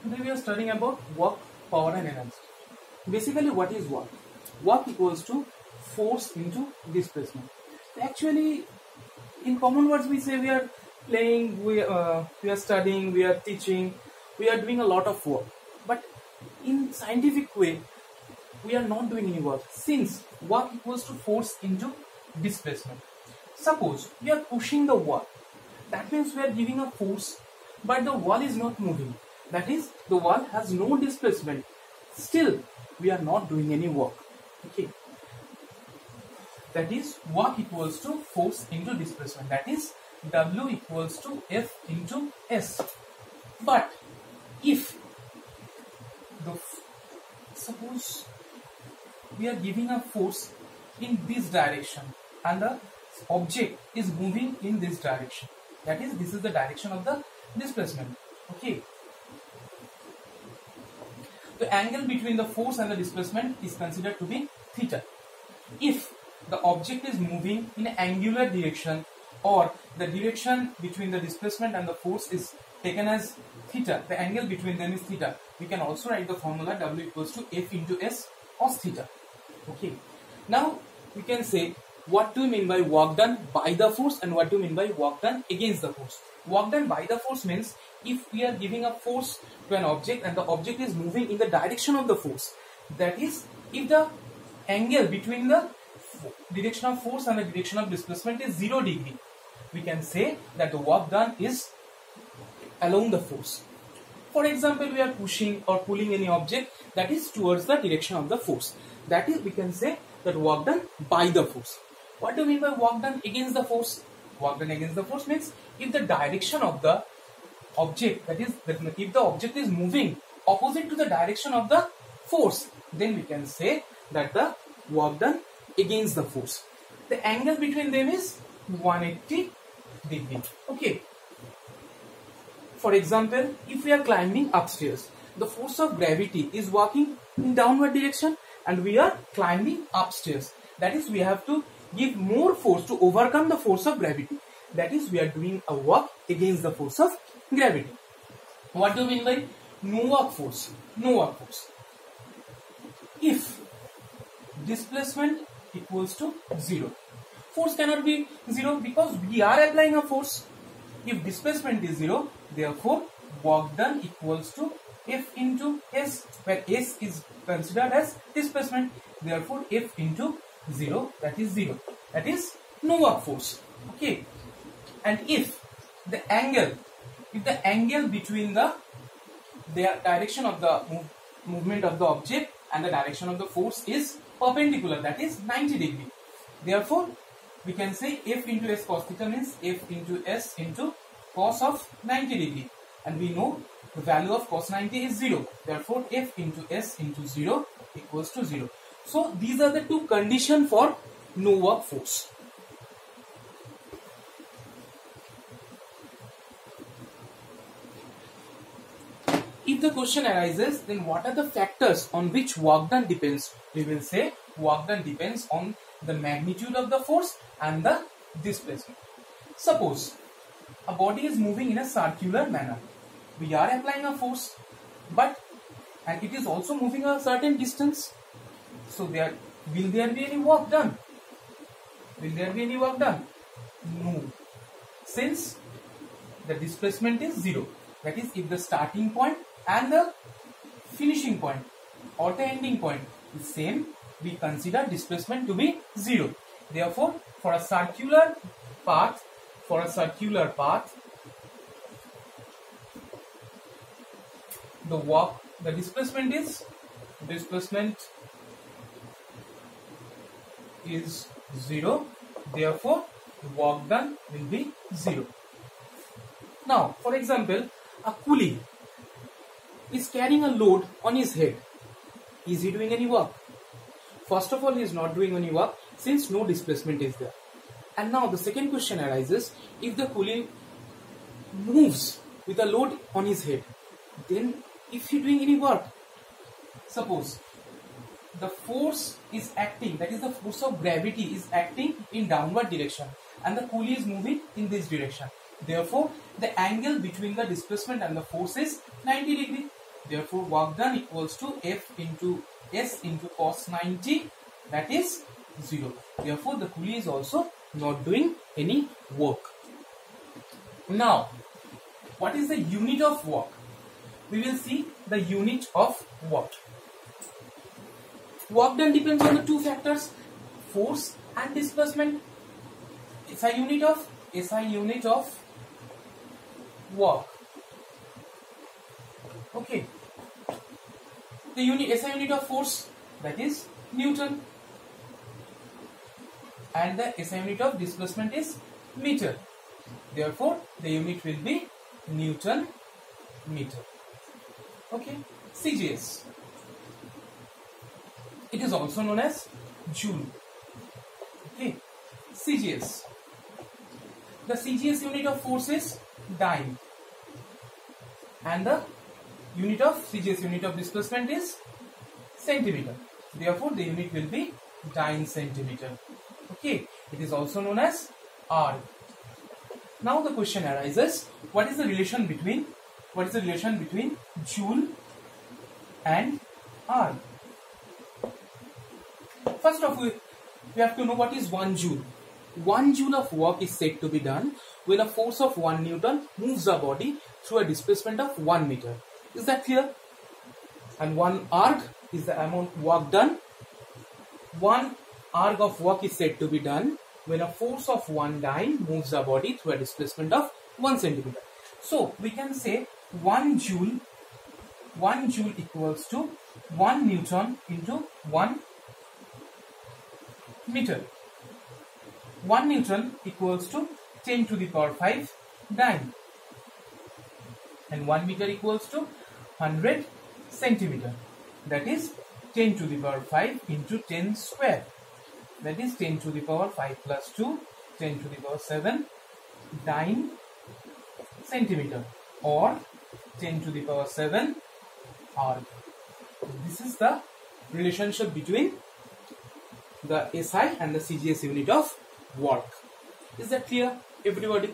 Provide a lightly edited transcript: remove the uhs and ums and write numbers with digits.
Today we are studying about work, power and energy. Basically, what is work? Work equals to force into displacement. Actually, in common words, we say we are playing, we are studying, we are teaching, we are doing a lot of work. But in scientific way, we are not doing any work, since work equals to force into displacement. Suppose we are pushing the wall. That means we are giving a force, but the wall is not moving. That is, the wall has no displacement. Still, we are not doing any work. Okay. That is, work equals to force into displacement. That is, W equals to F into S. But if suppose we are giving a force in this direction and the object is moving in this direction. That is, this is the direction of the displacement. Okay. The angle between the force and the displacement is considered to be theta. If the object is moving in an angular direction, or the direction between the displacement and the force is taken as theta, the angle between them is theta, we can also write the formula W equals to F into S cos theta. Okay. Now we can say, what do you mean by work done by the force and what do you mean by work done against the force? Work done by the force means if we are giving a force to an object and the object is moving in the direction of the force. That is, if the angle between the direction of force and the direction of displacement is 0 degree, we can say that the work done is along the force. For example, we are pushing or pulling any object that is towards the direction of the force. That is, we can say that work done by the force. What do you mean by work done against the force? Work done against the force means if the direction of the object, that is, if the object is moving opposite to the direction of the force, then we can say that the work done against the force. The angle between them is 180 degree. Okay. For example, if we are climbing upstairs, the force of gravity is working in downward direction and we are climbing upstairs. That is, we have to give more force to overcome the force of gravity. That is, we are doing a work against the force of gravity. What do you mean by no work force? No work force. If displacement equals to 0, force cannot be 0 because we are applying a force. If displacement is 0, therefore work done equals to F into S, where S is considered as displacement. Therefore F into 0, that is 0. That is no work force. Okay. And if the angle between the direction of the movement of the object and the direction of the force is perpendicular, that is 90 degree. Therefore, we can say F into S cos theta means F into S into cos of 90 degree. And we know the value of cos 90 is 0. Therefore, F into S into 0 equals to 0. So, these are the two conditions for no work force. If the question arises, then what are the factors on which work done depends? We will say work done depends on the magnitude of the force and the displacement. Suppose a body is moving in a circular manner. We are applying a force, and it is also moving a certain distance. So will there be any work done? Will there be any work done? No. Since the displacement is 0. That is, if the starting point and the finishing point or the ending point is same, we consider displacement to be 0. Therefore, for a circular path, the displacement is 0. Therefore, the work done will be 0. Now, for example, a coolie is carrying a load on his head. Is he doing any work? First of all, he is not doing any work since no displacement is there. And now the second question arises, if the coolie moves with a load on his head, then if he is doing any work, suppose the force is acting, that is the force of gravity is acting in downward direction and the coolie is moving in this direction. Therefore, the angle between the displacement and the force is 90 degree. Therefore, work done equals to F into S into cos 90, that is 0. Therefore, the coolie is also not doing any work. Now, what is the unit of work? We will see the unit of work. Work done depends on the two factors, force and displacement. SI unit of work. Okay. The SI unit of force, that is Newton, and the SI unit of displacement is meter. Therefore, the unit will be Newton meter. Okay. CGS. It is also known as Joule. Okay. CGS. The CGS unit of force is dyne, and the unit of CGS unit of displacement is centimeter. Therefore, the unit will be dyne centimeter. Okay. It is also known as arc. Now the question arises: what is the relation between Joule and arc? First of all, we have to know what is 1 Joule. 1 Joule of work is said to be done when a force of 1 Newton moves a body through a displacement of 1 meter. Is that clear? And 1 arc is the amount work done. 1 arc of work is said to be done when a force of 1 dyne moves a body through a displacement of 1 centimeter. So we can say 1 Joule equals to 1 Newton into 1 meter. 1 Newton equals to 10 to the power 5 dyne, and 1 meter equals to 100 centimeter, that is 10 to the power 5 into 10 square, that is 10 to the power 5 plus 2, 10 to the power 7 dyne centimeter, or 10 to the power 7 arc. This is the relationship between the SI and the CGS unit of work. Is that clear, everybody?